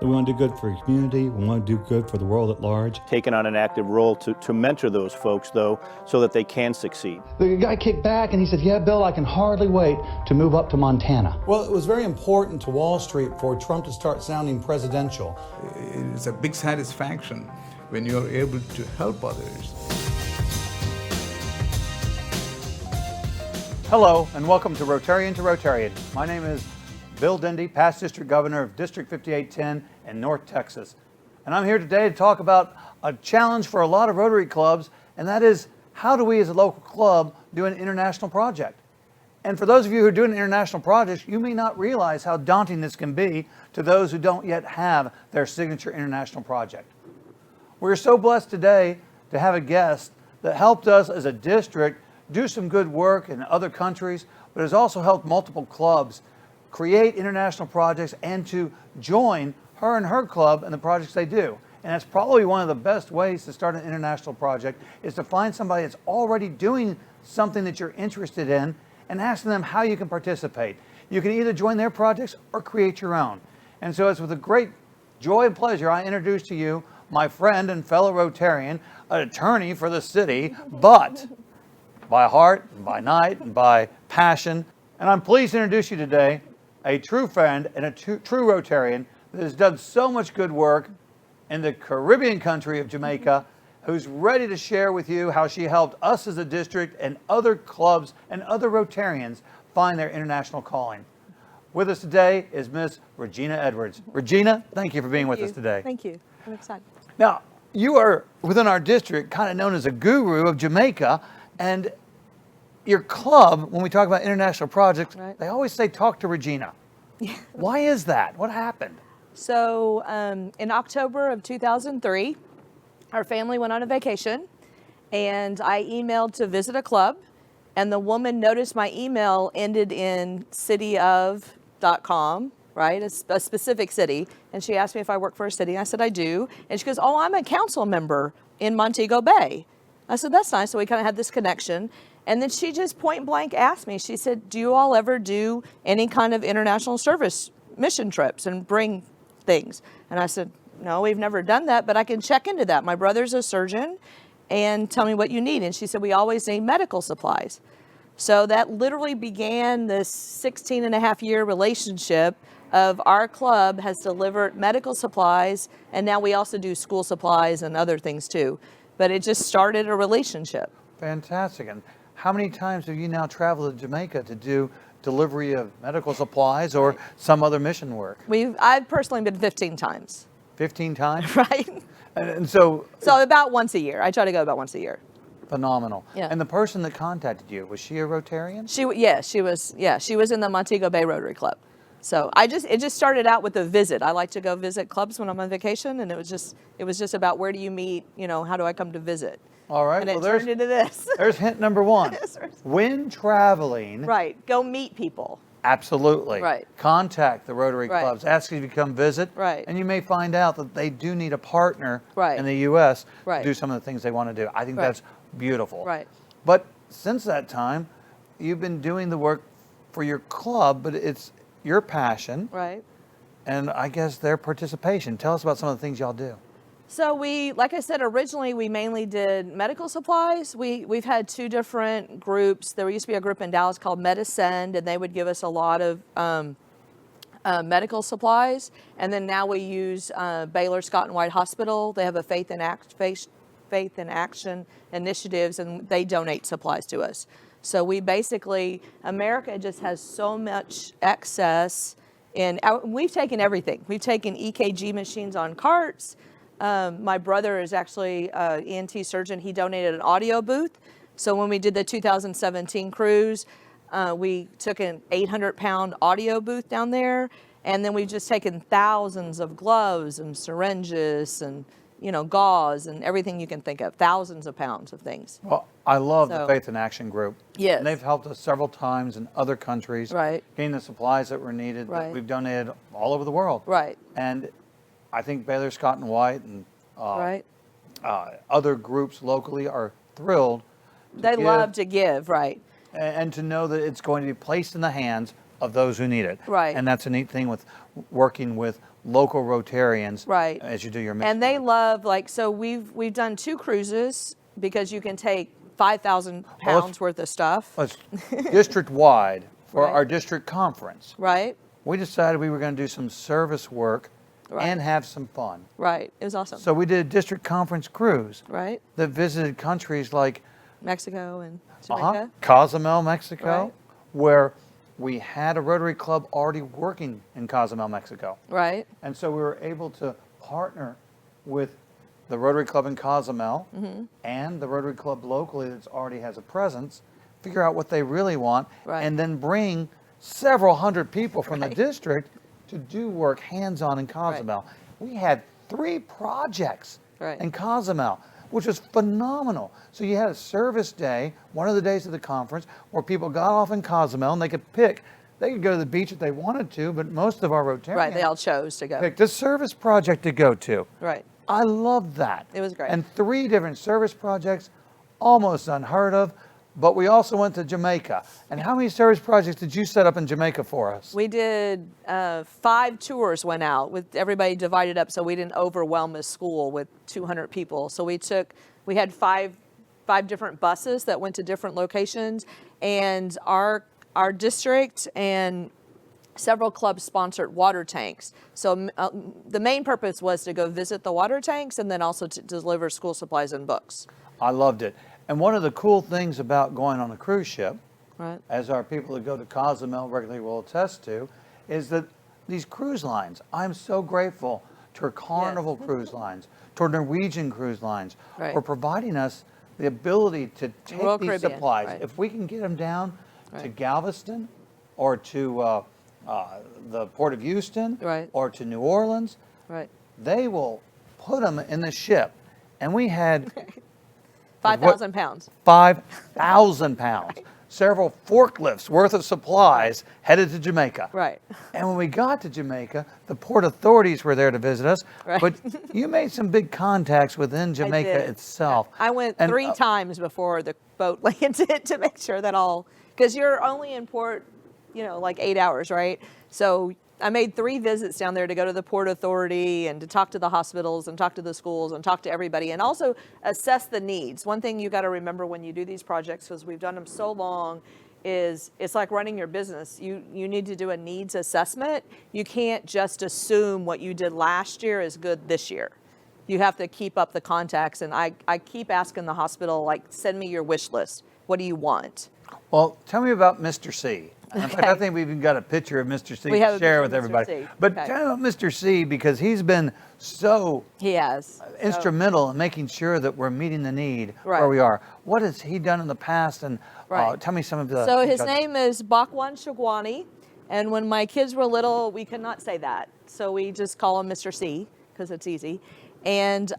that we want to do good for the community, we want to do good for the world at large. Taken on an active role to mentor those folks, though, so that they can succeed. The guy kicked back and he said, "Yeah, Bill, I can hardly wait to move up to Montana." Well, it was very important to Wall Street for Trump to start sounding presidential. It's a big satisfaction when you're able to help others. Hello, and welcome to Rotarian to Rotarian. My name is Bill Dindy, past District Governor of District 5810 in North Texas. And I'm here today to talk about a challenge for a lot of Rotary clubs, and that is, how do we as a local club do an international project? And for those of you who are doing international projects, you may not realize how daunting this can be to those who don't yet have their signature international project. We're so blessed today to have a guest that helped us as a district do some good work in other countries, but has also helped multiple clubs create international projects and to join her and her club in the projects they do. And that's probably one of the best ways to start an international project, is to find somebody that's already doing something that you're interested in and asking them how you can participate. You can either join their projects or create your own. And so it's with a great joy and pleasure I introduce to you my friend and fellow Rotarian, an attorney for the city, but by heart, and by night, and by passion. And I'm pleased to introduce you today a true friend and a true Rotarian that has done so much good work in the Caribbean country of Jamaica, who's ready to share with you how she helped us as a district and other clubs and other Rotarians find their international calling. With us today is Miss Regina Edwards. Regina, thank you for being with us today. Thank you. I'm excited. Now, you are within our district kind of known as a guru of Jamaica, and your club, when we talk about international projects, Right. they always say, talk to Regina. Why is that? What happened? So in October of 2003, our family went on a vacation, and I emailed to visit a club, and the woman noticed my email ended in cityof.com, right, a specific city, and she asked me if I work for a city. I said, I do. And she goes, oh, I'm a council member in Montego Bay. I said, that's nice. So we kind of had this connection. And then she just point blank asked me, she said, do you all ever do any kind of international service mission trips and bring things? And I said, no, we've never done that, but I can check into that. My brother's a surgeon, and tell me what you need. And she said, we always need medical supplies. So that literally began this 16 and a half year relationship of our club has delivered medical supplies, and now we also do school supplies and other things too. But it just started a relationship. Fantastic. And how many times have you now traveled to Jamaica to do delivery of medical supplies or some other mission work? I've personally been 15 times. 15 times? Right. And so about once a year. I try to go about once a year. Phenomenal. Yeah. And the person that contacted you, was she a Rotarian? She was in the Montego Bay Rotary Club. So it just started out with a visit. I like to go visit clubs when I'm on vacation, and it was just about, where do you meet, how do I come to visit? All right. And it turned into this. There's hint number one. When traveling. Right. Go meet people. Absolutely. Right. Contact the Rotary Right. clubs. Ask if you come visit. Right. And you may find out that they do need a partner Right. in the U.S. Right. to do some of the things they want to do. I think Right. that's beautiful. Right. But since that time, you've been doing the work for your club, but it's your passion. Right. And I guess their participation. Tell us about some of the things y'all do. So like I said, originally we mainly did medical supplies. We've had two different groups. There used to be a group in Dallas called Medicend, and they would give us a lot of medical supplies. And then now we use Baylor Scott and White Hospital. They have a Faith in Action initiatives, and they donate supplies to us. So we basically, America just has so much excess we've taken everything. We've taken EKG machines on carts. My brother is actually an ENT surgeon. He donated an audio booth. So when we did the 2017 cruise, we took an 800-pound audio booth down there. And then we've just taken thousands of gloves and syringes and, gauze and everything you can think of, thousands of pounds of things. Well, I love the Faith in Action group. Yes. And they've helped us several times in other countries. Right. Getting the supplies that were needed. Right. That we've donated all over the world. Right. And I think Baylor Scott and White and Right. Other groups locally are thrilled. They love to give, right. And to know that it's going to be placed in the hands of those who need it. Right. And that's a neat thing with working with local Rotarians Right. as you do your mission. And they love, like, so we've done 2 cruises because you can take 5,000 pounds worth of stuff. Let's district-wide for Right. our district conference. Right, We decided we were going to do some service work Right. and have some fun. right. It was awesome. So we did a district conference cruise Right, that visited countries like Mexico and Jamaica. Cozumel, Mexico, Right. where we had a Rotary Club already working in Cozumel, Mexico. Right, And so we were able to partner with the Rotary Club in Cozumel Mm-hmm. and the Rotary Club locally that already has a presence, figure out what they really want, Right. and then bring several hundred people from the Right. district to do work hands-on in Cozumel. We had 3 projects Right. in Cozumel, which was phenomenal. So you had a service day, one of the days of the conference, where people got off in Cozumel and they could pick. They could go to the beach if they wanted to, but most of our Rotarians right. They all chose to go. picked a service project to go to. Right. I love that. It was great. And 3 different service projects, almost unheard of. But we also went to Jamaica. And how many service projects did you set up in Jamaica for us? We did 5 tours went out with everybody divided up so we didn't overwhelm the school with 200 people. So we had five different buses that went to different locations, and our district and several clubs sponsored water tanks. So the main purpose was to go visit the water tanks and then also to deliver school supplies and books. I loved it. And one of the cool things about going on a cruise ship, Right. as our people that go to Cozumel regularly will attest to, is that these cruise lines, I'm so grateful to our Carnival Cruise Lines, to our Norwegian Cruise Lines, Right. for providing us the ability to take Royal these Caribbean, supplies. right. If we can get them down to Right. Galveston or to the Port of Houston Right. or to New Orleans, Right. they will put them in the ship. And we had 5,000 pounds. 5,000 pounds, several forklifts worth of supplies headed to Jamaica. Right. And when we got to Jamaica, the port authorities were there to visit us. Right. But you made some big contacts within Jamaica did. itself. I went And, 3 times before the boat landed to make sure that all, because you're only in port, like 8 hours, right? So I made 3 visits down there to go to the Port Authority and to talk to the hospitals and talk to the schools and talk to everybody and also assess the needs. One thing you got to remember when you do these projects, because we've done them so long, is it's like running your business. You need to do a needs assessment. You can't just assume what you did last year is good this year. You have to keep up the contacts. And I keep asking the hospital, like, send me your wish list. What do you want? Well, tell me about Mr. C. In fact, I think we've even got a picture of Mr. C We have to a share picture with of Mr. everybody. C. But Okay. tell me about Mr. C, because he's been so He has. instrumental in making sure that we're meeting the need where Right. we are. What has he done in the past? And Right. tell me some of the... So his name is Bakwan Shagwani, and when my kids were little, we could not say that. So we just call him Mr. C, because it's easy. And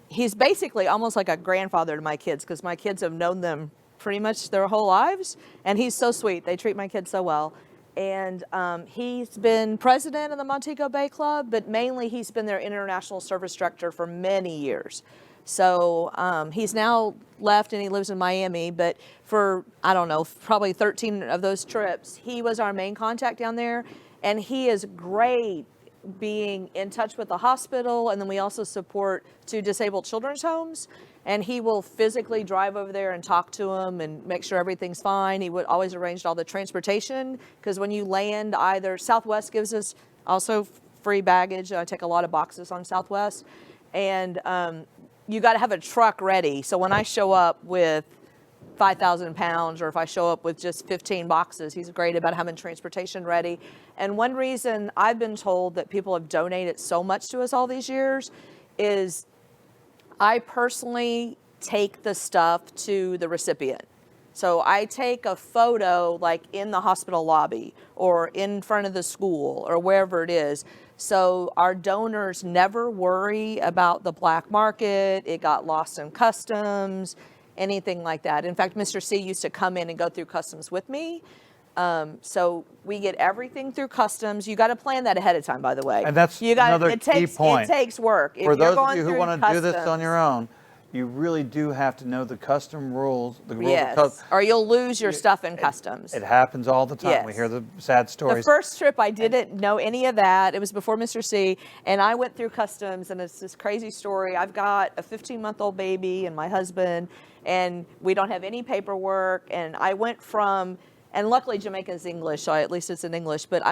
he's basically almost like a grandfather to my kids, because my kids have known them pretty much their whole lives, and he's so sweet. They treat my kids so well. And he's been president of the Montego Bay Club, but mainly he's been their international service director for many years. So he's now left and he lives in Miami, but for, I don't know, probably 13 of those trips, he was our main contact down there. And he is great being in touch with the hospital, and then we also support 2 disabled children's homes. And he will physically drive over there and talk to them and make sure everything's fine. He would always arrange all the transportation, because when you land, either Southwest gives us also free baggage. I take a lot of boxes on Southwest, and you got to have a truck ready. So when I show up with 5,000 pounds, or if I show up with just 15 boxes, he's great about having transportation ready. And one reason I've been told that people have donated so much to us all these years is I personally take the stuff to the recipient. So I take a photo like in the hospital lobby or in front of the school or wherever it is. So our donors never worry about the black market, it got lost in customs, anything like that. In fact, Mr. C used to come in and go through customs with me. So we get everything through customs. You got to plan that ahead of time, by the way. And that's you gotta, another key point. It takes work. For those of you who want to do this on your own, you really do have to know the custom rules. The rules of Yes, or you'll lose your stuff in customs. It happens all the time. We Yes. hear the sad stories. The first trip, I didn't know any of that. It was before Mr. C, and I went through customs, and it's this crazy story. I've got a 15-month-old baby and my husband, and we don't have any paperwork, and I went from, and luckily Jamaica's English, so at least it's in English, but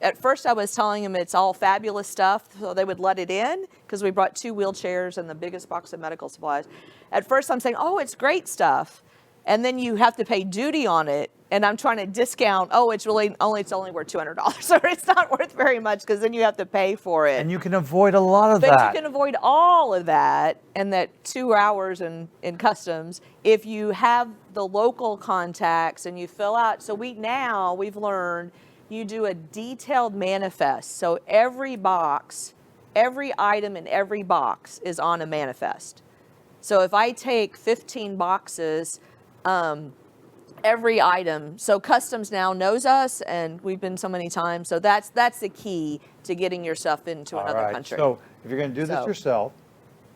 at first I was telling them it's all fabulous stuff, so they would let it in, because we brought 2 wheelchairs and the biggest box of medical supplies. At first I'm saying, oh, it's great stuff. And then you have to pay duty on it, and I'm trying to discount, oh, it's only worth $200, or it's not worth very much, because then you have to pay for it. And you can avoid a lot of that. But you can avoid all of that and that 2 hours in customs if you have the local contacts and you fill out. So we've learned you do a detailed manifest. So every box, every item in every box is on a manifest. So if I take 15 boxes, every item, so customs now knows us, and we've been so many times, so that's the key to getting your stuff into another country. So if you're going to do this yourself,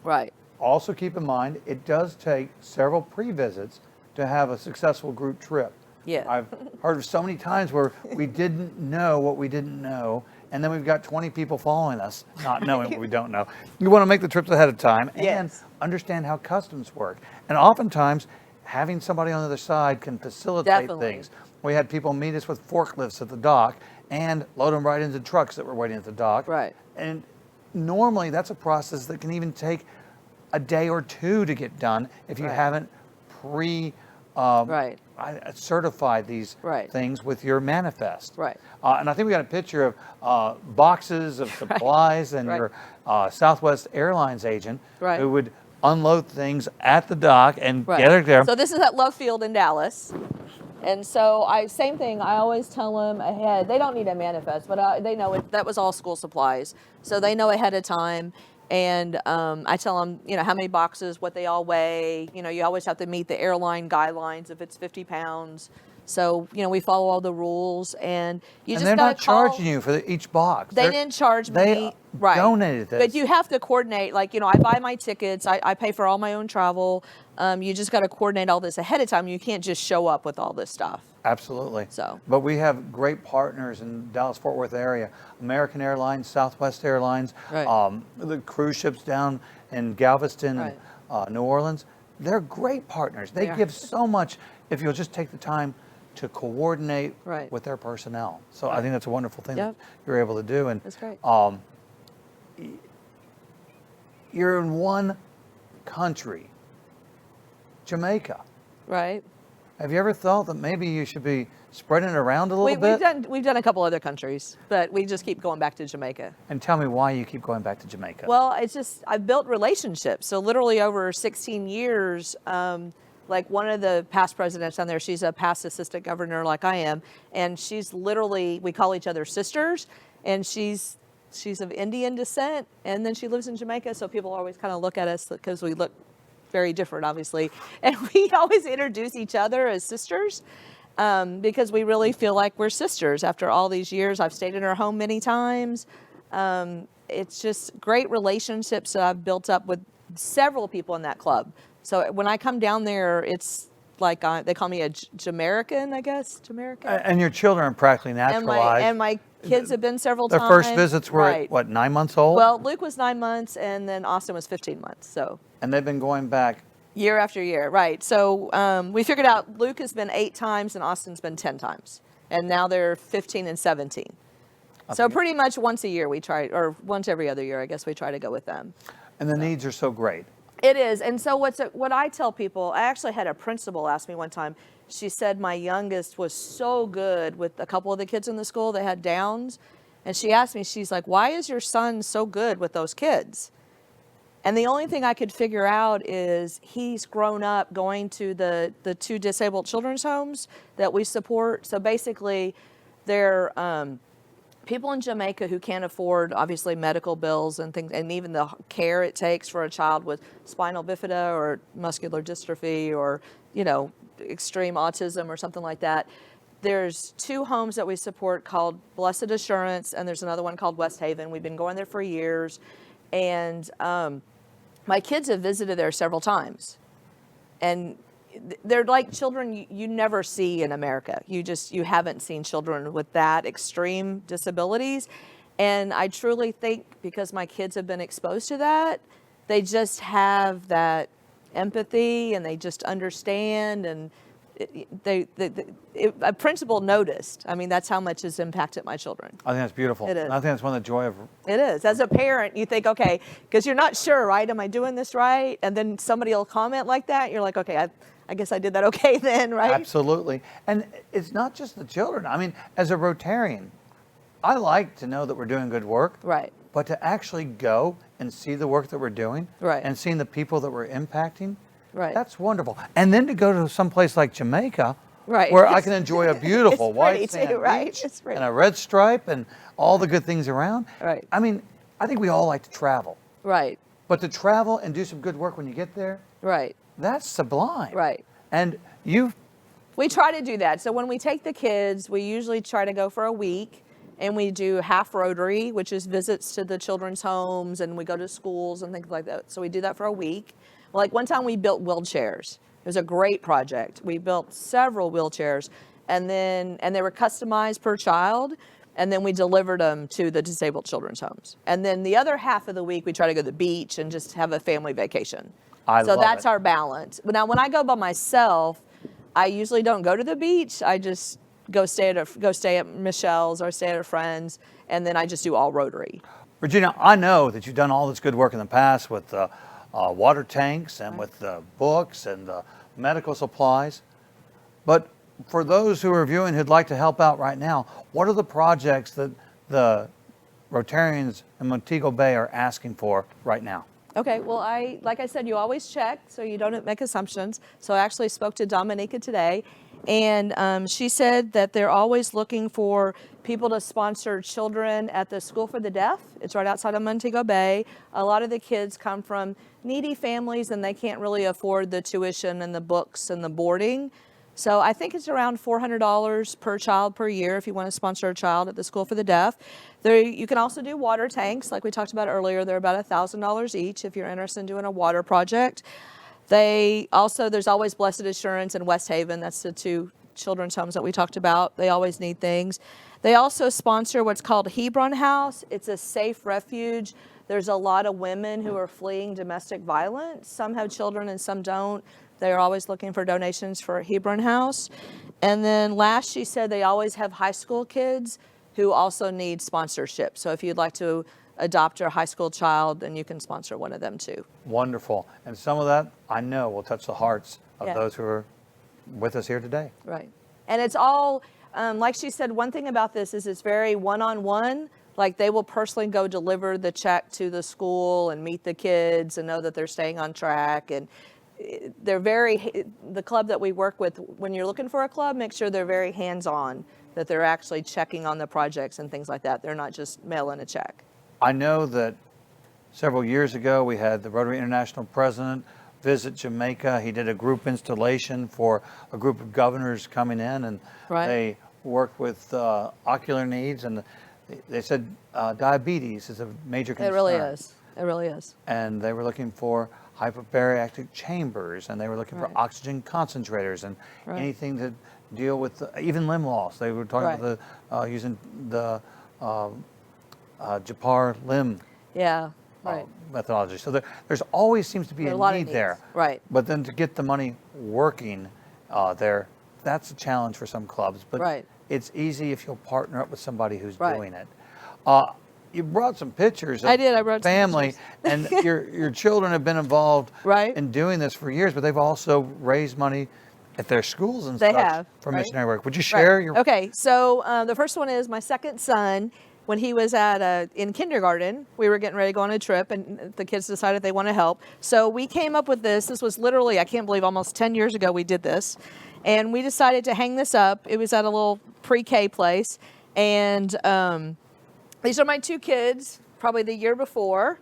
right, also keep in mind it does take several pre-visits to have a successful group trip. Yeah. I've heard of so many times where we didn't know what we didn't know, and then we've got 20 people following us, not knowing what we don't know. You want to make the trips ahead of time and understand how customs work. And oftentimes, having somebody on the other side can facilitate things. We had people meet us with forklifts at the dock and load them right into trucks that were waiting at the dock. Right. And normally that's a process that can even take a day or 2 to get done if you haven't certified these things with your manifest. Right. And I think we got a picture of boxes of supplies and your Southwest Airlines agent who would unload things at the dock and get it there. So this is at Love Field in Dallas. And so same thing, I always tell them ahead. They don't need a manifest, but they know that was all school supplies. So they know ahead of time. And I tell them, how many boxes, what they all weigh. You always have to meet the airline guidelines if it's 50 pounds. So, we follow all the rules, and they're not charging you for each box. They didn't charge me. They donated this. But you have to coordinate. Like, I buy my tickets. I pay for all my own travel. You just got to coordinate all this ahead of time. You can't just show up with all this stuff. Absolutely. So. But we have great partners in Dallas-Fort Worth area. American Airlines, Southwest Airlines, the cruise ships down in Galveston and New Orleans. They're great partners. They give so much if you'll just take the time to coordinate with their personnel. So I think that's a wonderful thing that you're able to do. And that's great. You're in one country, Jamaica. Right. Have you ever thought that maybe you should be spreading it around a little bit? We've done a couple other countries, but we just keep going back to Jamaica. And tell me why you keep going back to Jamaica. Well, it's just, I've built relationships. So literally over 16 years, like one of the past presidents down there, she's a past assistant governor like I am, and she's literally, we call each other sisters, and she's of Indian descent, and then she lives in Jamaica, so people always kind of look at us because we look very different, obviously, and we always introduce each other as sisters because we really feel like we're sisters after all these years. I've stayed in her home many times. It's just great relationships that I've built up with several people in that club. So when I come down there, it's like they call me a Jamaican, I guess. Jamaican. And your children are practically naturalized. And my kids have been several times. Their first visits were at, what, 9 months old? Well, Luke was 9 months, and then Austin was 15 months. So. And they've been going back year after year, right? So we figured out Luke has been 8 times and Austin's been 10 times, and now they're 15 and 17. So pretty much once a year we try, or once every other year, I guess we try to go with them. And the needs are so great. It is. And so what I tell people, I actually had a principal ask me one time, she said my youngest was so good with a couple of the kids in the school that had Downs. And she asked me, she's like, why is your son so good with those kids? And the only thing I could figure out is he's grown up going to the 2 disabled children's homes that we support. So basically, they're people in Jamaica who can't afford, obviously, medical bills and things, and even the care it takes for a child with spinal bifida or muscular dystrophy or, extreme autism or something like that. There's 2 homes that we support called Blessed Assurance, and there's another one called West Haven. We've been going there for years. And my kids have visited there several times, and they're like children you never see in America. You haven't seen children with that extreme disabilities. And I truly think because my kids have been exposed to that, they just have that empathy and they just understand. And a principal noticed. I mean, that's how much it's impacted my children. I think that's beautiful. It is. And I think that's one of the joy of. It is. As a parent, you think, okay, because you're not sure, right? Am I doing this right? And then somebody will comment like that. You're like, okay, I guess I did that okay then, right? Absolutely. And it's not just the children. I mean, as a Rotarian, I like to know that we're doing good work. Right. But to actually go and see the work that we're doing, right, and seeing the people that we're impacting, right, that's wonderful. And then to go to some place like Jamaica, right, where I can enjoy a beautiful white sand too, right? beach and a red stripe and all the good things around. Right. I mean, I think we all like to travel. Right. But to travel and do some good work when you get there, right, that's sublime. Right. And we try to do that. So when we take the kids, we usually try to go for a week. And we do half Rotary, which is visits to the children's homes, and we go to schools and things like that. So we do that for a week. Like one time we built wheelchairs. It was a great project. We built several wheelchairs, and they were customized per child, and then we delivered them to the disabled children's homes. And then the other half of the week, we try to go to the beach and just have a family vacation. So that's our balance. But now when I go by myself, I usually don't go to the beach. I just go stay at Michelle's or stay at a friend's, and then I just do all Rotary. Regina, I know that you've done all this good work in the past with water tanks and with the books and the medical supplies, but for those who are viewing who'd like to help out right now, what are the projects that the Rotarians in Montego Bay are asking for right now? Okay, well, like I said, you always check so you don't make assumptions. So I actually spoke to Dominica today, and she said that they're always looking for people to sponsor children at the School for the Deaf. It's right outside of Montego Bay. A lot of the kids come from needy families and they can't really afford the tuition and the books and the boarding. So I think it's around $400 per child per year if you want to sponsor a child at the School for the Deaf. You can also do water tanks, like we talked about earlier. They're about $1,000 each if you're interested in doing a water project. There's always Blessed Assurance and West Haven. That's the two children's homes that we talked about. They always need things. They also sponsor what's called Hebron House. It's a safe refuge. There's a lot of women who are fleeing domestic violence. Some have children and some don't. They're always looking for donations for Hebron House. And then last, she said they always have high school kids who also need sponsorship. So if you'd like to adopt your high school child, then you can sponsor one of them too. Wonderful. And some of that, I know, will touch the hearts of those who are with us here today. Right. And it's all, like she said, one thing about this is it's very one-on-one. Like they will personally go deliver the check to the school and meet the kids and know that they're staying on track. And they're the club that we work with, when you're looking for a club, make sure they're very hands-on, that they're actually checking on the projects and things like that. They're not just mailing a check. I know that several years ago we had the Rotary International President visit Jamaica. He did a group installation for a group of governors coming in, and they worked with ocular needs, and they said diabetes is a major concern. It really is. It really is. And they were looking for hypobariatric chambers, and they were looking for oxygen concentrators and anything to deal with even limb loss. They were talking about using the Japar limb methodology. So there's always seems to be a need there. Right. But then to get the money working there, that's a challenge for some clubs. But it's easy if you'll partner up with somebody who's doing it. You brought some pictures of I brought family, some and your children have been involved in doing this for years, but they've also raised money at their schools and stuff for missionary work. Would you share your... Okay, so the first one is my second son. When he was in kindergarten, we were getting ready to go on a trip, and the kids decided they want to help. So we came up with this. This was literally, I can't believe, almost 10 years ago we did this. And we decided to hang this up. It was at a little pre-K place. And these are my two kids, probably the year before.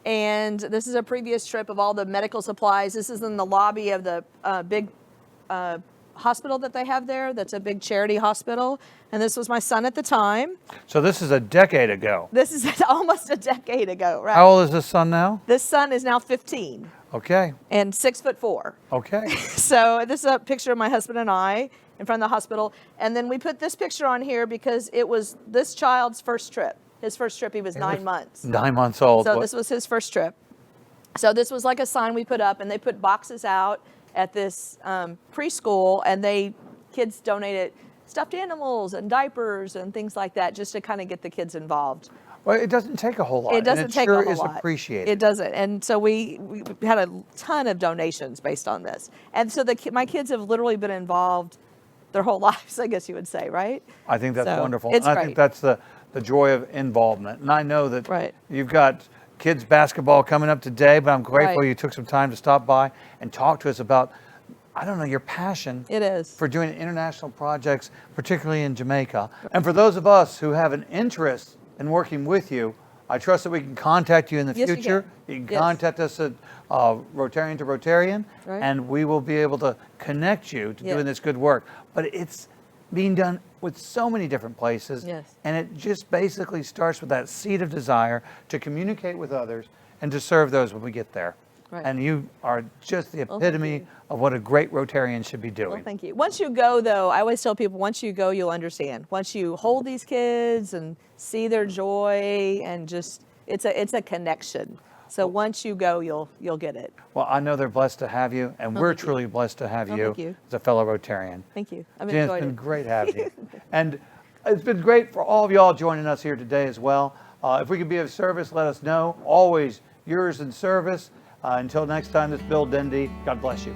And this is a previous trip of all the medical supplies. This is in the lobby of the big hospital that they have there. That's a big charity hospital. And this was my son at the time. So this is a decade ago. This is almost a decade ago, right? How old is this son now? This son is now 15 Okay. and 6'4". Okay. So this is a picture of my husband and I in front of the hospital. And then we put this picture on here because it was this child's first trip. His first trip, he was 9 months. 9 months old. So this was his first trip. So this was like a sign we put up, and they put boxes out at this preschool, and kids donated stuffed animals and diapers and things like that just to kind of get the kids involved. Well, it doesn't take a whole lot. It doesn't take a whole lot. It sure is appreciated. It doesn't. And so we had a ton of donations based on this. And so my kids have literally been involved their whole lives, I guess you would say, right? I think that's So, wonderful. it's And I great. think that's the joy of involvement. And I know that Right. you've got kids basketball coming up today, but I'm grateful Right. you took some time to stop by and talk to us about, I don't know, your passion It is. for doing international projects, particularly in Jamaica. And for those of us who have an interest in working with you, I trust that we can contact you in the Yes, we future. can. You can Yes. contact us at Rotarian to Rotarian, Right. and we will be able to connect you to Yeah. doing this good work. But it's being done with so many different places, Yes. and it just basically starts with that seed of desire to communicate with others and to serve those when we get there. Right. And you are just the Well, thank epitome you. of what a great Rotarian should be doing. Well, thank you. Once you go, though, I always tell people, once you go, you'll understand. Once you hold these kids and see their joy, and just it's a connection. So once you go, you'll get it. Well, I know they're blessed to have you, and we're thank you. truly blessed to have Oh, you thank you. as a fellow Rotarian. Thank you. I've Jan, enjoyed it's been it. great having you. And it's been great for all of y'all joining us here today as well. If we can be of service, let us know. Always yours in service. Until next time, this is Bill Dendy. God bless you.